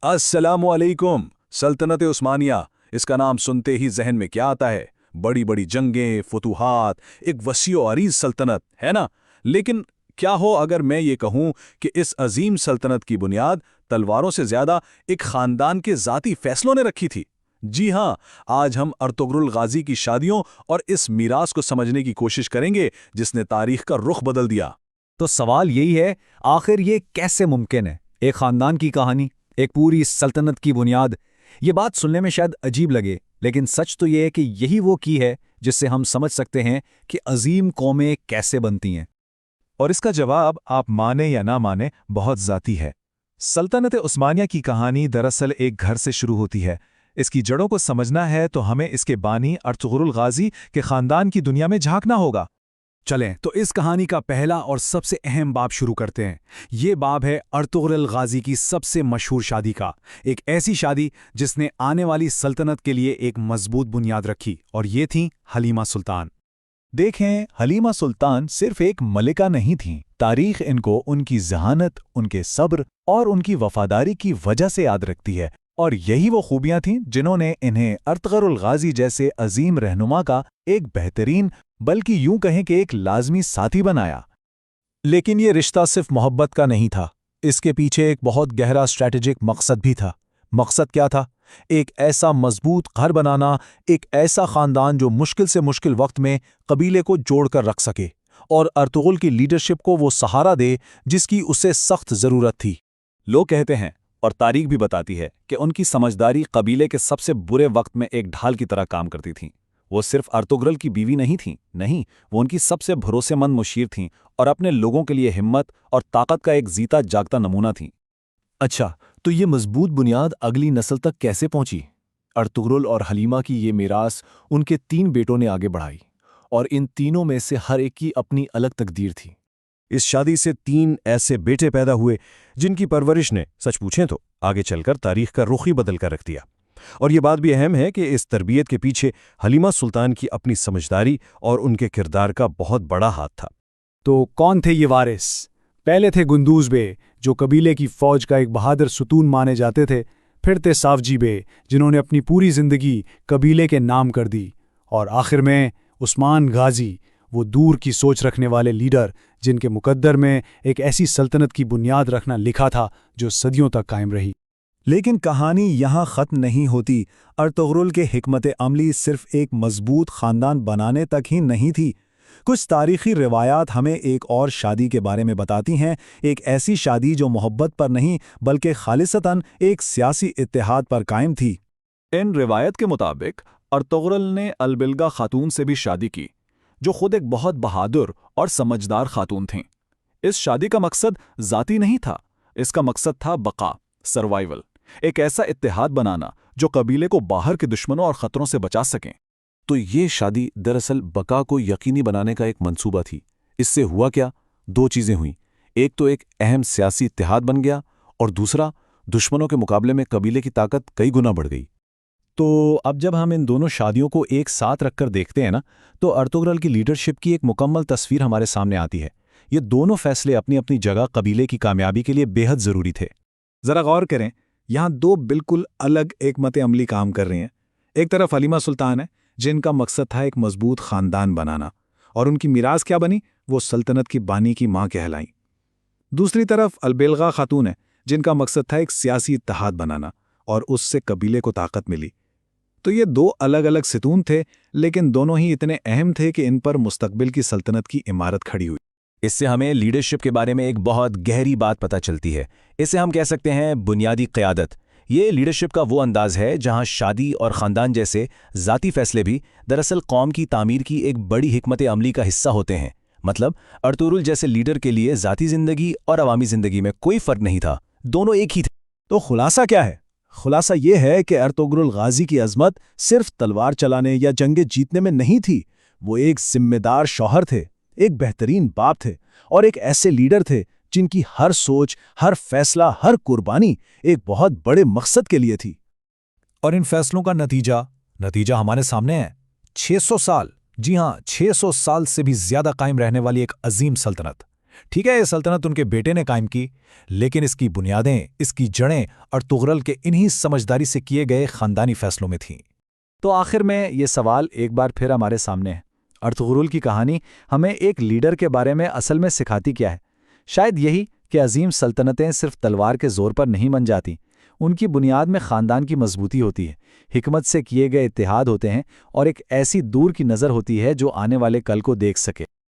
अस्सलामु अलैकुम। सल्तनत उस्मानिया, इसका नाम सुनते ही जहन में क्या आता है? बड़ी बड़ी जंगें, फुतूहात, एक वसी और अरीज सल्तनत, है ना? लेकिन क्या हो अगर मैं ये कहूँ कि इस अजीम सल्तनत की बुनियाद तलवारों से ज्यादा एक खानदान के ज़ाती फैसलों ने रखी थी? जी हाँ, आज हम अर्तुगरुल गाजी की शादियों और इस मीरास को समझने की कोशिश करेंगे जिसने तारीख का रुख बदल दिया। तो सवाल यही है, आखिर ये कैसे मुमकिन है? एक खानदान की कहानी, एक पूरी सल्तनत की बुनियाद। ये बात सुनने में शायद अजीब लगे, लेकिन सच तो ये है कि यही वो की है जिससे हम समझ सकते हैं कि अजीम कौमें कैसे बनती हैं। और इसका जवाब, आप माने या ना माने, बहुत ज़ाती है। सल्तनत उस्मानिया की कहानी दरअसल एक घर से शुरू होती है। इसकी जड़ों को समझना है तो हमें इसके बानी अर्तुगरुल गाजी के खानदान की दुनिया में झांकना होगा। चलें तो इस कहानी का पहला और सबसे अहम बाब शुरू करते हैं। ये बाब है अर्तुगरुल गाजी की सबसे मशहूर शादी का, एक ऐसी शादी जिसने आने वाली सल्तनत के लिए एक मजबूत बुनियाद रखी, और ये थी हलीमा सुल्तान। देखें, हलीमा सुल्तान सिर्फ एक मलिका नहीं थीं। तारीख इनको उनकी जहानत, उनके सब्र और उनकी वफादारी की वजह से याद रखती है, और यही वो खूबियां थीं जिन्होंने इन्हें अर्तुगरुल गाजी जैसे अजीम रहनुमा का एक बेहतरीन, बल्कि यूं कहें कि एक लाजमी साथी बनाया। लेकिन ये रिश्ता सिर्फ मोहब्बत का नहीं था, इसके पीछे एक बहुत गहरा स्ट्रैटेजिक मकसद भी था। मकसद क्या था? एक ऐसा मजबूत घर बनाना, एक ऐसा खानदान जो मुश्किल से मुश्किल वक्त में कबीले को जोड़कर रख सके और अर्तुगरुल की लीडरशिप को वो सहारा दे जिसकी उसे सख्त जरूरत थी। लोग कहते हैं, और तारीख भी बताती है, कि उनकी समझदारी कबीले के सबसे बुरे वक्त में एक ढाल की तरह काम करती थी। वो सिर्फ अर्तुगरुल की बीवी नहीं थीं, नहीं, वो उनकी सबसे भरोसेमंद मुशीर थीं और अपने लोगों के लिए हिम्मत और ताकत का एक जीता जागता नमूना थीं। अच्छा, तो ये मजबूत बुनियाद अगली नस्ल तक कैसे पहुंची? अर्तुगरुल और हलीमा की ये मीरास उनके 3 बेटों ने आगे बढ़ाई, और इन तीनों में से हर एक की अपनी अलग तकदीर थी। इस शादी से 3 ऐसे बेटे पैदा हुए जिनकी परवरिश ने, सच पूछें तो, आगे चलकर तारीख का रुख ही बदल कर रख दिया। और ये बात भी अहम है कि इस तरबियत के पीछे हलीमा सुल्तान की अपनी समझदारी और उनके किरदार का बहुत बड़ा हाथ था। तो कौन थे ये वारिस? पहले थे गुंदूज बे, जो कबीले की फौज का एक बहादुर सुतून माने जाते थे। फिर थे सावजी बे, जिन्होंने अपनी पूरी जिंदगी कबीले के नाम कर दी। और आखिर में उस्मान गाजी, वो दूर की सोच रखने वाले लीडर जिनके मुकद्दर में एक ऐसी सल्तनत की बुनियाद रखना लिखा था जो सदियों तक कायम रही। लेकिन कहानी यहाँ ख़त्म नहीं होती। अर्तुगरुल के हिकमत अमली सिर्फ एक मजबूत ख़ानदान बनाने तक ही नहीं थी। कुछ तारीख़ी रिवायात हमें एक और शादी के बारे में बताती हैं, एक ऐसी शादी जो मोहब्बत पर नहीं बल्कि खालिसतन एक सियासी इत्तेहाद पर कायम थी। इन रिवायत के मुताबिक अर्तुगरुल ने अलबिलगा खातून से भी शादी की, जो खुद एक बहुत बहादुर और समझदार खातून थीं। इस शादी का मकसद ज़ाती नहीं था, इसका मकसद था बका, सर्वाइवल, एक ऐसा इत्तेहाद बनाना जो कबीले को बाहर के दुश्मनों और ख़तरों से बचा सकें। तो ये शादी दरअसल बका को यकीनी बनाने का एक मंसूबा थी। इससे हुआ क्या? 2 चीज़ें हुईं। एक तो एक अहम सियासी इत्तेहाद बन गया, और दूसरा, दुश्मनों के मुकाबले में कबीले की ताकत कई गुना बढ़ गई। तो अब जब हम इन दोनों शादियों को एक साथ रखकर देखते हैं ना, तो अर्तुगरुल की लीडरशिप की एक मुकम्मल तस्वीर हमारे सामने आती है। ये दोनों फैसले अपनी अपनी जगह कबीले की कामयाबी के लिए बेहद ज़रूरी थे। ज़रा गौर करें, यहाँ 2 बिल्कुल अलग हिकमत अमली काम कर रही हैं। एक तरफ हलीमा सुल्तान है, जिनका मकसद था एक मजबूत ख़ानदान बनाना, और उनकी मीरास क्या बनी? वो सल्तनत की बानी की माँ कहलाईं। दूसरी तरफ अलबिलगा खातून है, जिनका मकसद था एक सियासी इत्तेहाद बनाना, और उससे कबीले को ताकत मिली। तो ये 2 अलग अलग सितून थे, लेकिन दोनों ही इतने अहम थे कि इन पर मुस्तकबिल की सल्तनत की इमारत खड़ी हुई। इससे हमें लीडरशिप के बारे में एक बहुत गहरी बात पता चलती है। इसे हम कह सकते हैं बुनियादी क़यादत। ये लीडरशिप का वो अंदाज है जहां शादी और ख़ानदान जैसे ज़ाती फैसले भी दरअसल कौम की तामीर की एक बड़ी हिकमत अमली का हिस्सा होते हैं। मतलब अर्तुगरुल जैसे लीडर के लिए ज़ाती ज़िंदगी और अवामी ज़िंदगी में कोई फ़र्क नहीं था, दोनों एक ही थे। तो खुलासा क्या है? खुलासा ये है कि अर्तुगरुल गाजी की अजमत सिर्फ तलवार चलाने या जंगें जीतने में नहीं थी। वो एक जिम्मेदार शौहर थे, एक बेहतरीन बाप थे, और एक ऐसे लीडर थे जिनकी हर सोच, हर फैसला, हर कुर्बानी एक बहुत बड़े मकसद के लिए थी। और इन फैसलों का नतीजा हमारे सामने है। 600 साल, जी हाँ, 600 साल से भी ज्यादा कायम रहने वाली एक अजीम सल्तनत। ٹھیک ہے، یہ سلطنت ان کے بیٹے نے قائم کی، لیکن اس کی بنیادیں، اس کی جڑیں اور تغرل کے انہی سمجھداری سے کیے گئے خاندانی فیصلوں میں تھیں۔ تو آخر میں یہ سوال ایک بار پھر ہمارے سامنے ہے، ارطغرل کی کہانی ہمیں ایک لیڈر کے بارے میں اصل میں سکھاتی کیا ہے؟ شاید یہی کہ عظیم سلطنتیں صرف تلوار کے زور پر نہیں بن جاتی، ان کی بنیاد میں خاندان کی مضبوطی ہوتی ہے، حکمت سے کیے گئے اتحاد ہوتے ہیں اور ایک ایسی دور کی نظر ہوتی ہے جو آنے والے کل کو دیکھ سکے۔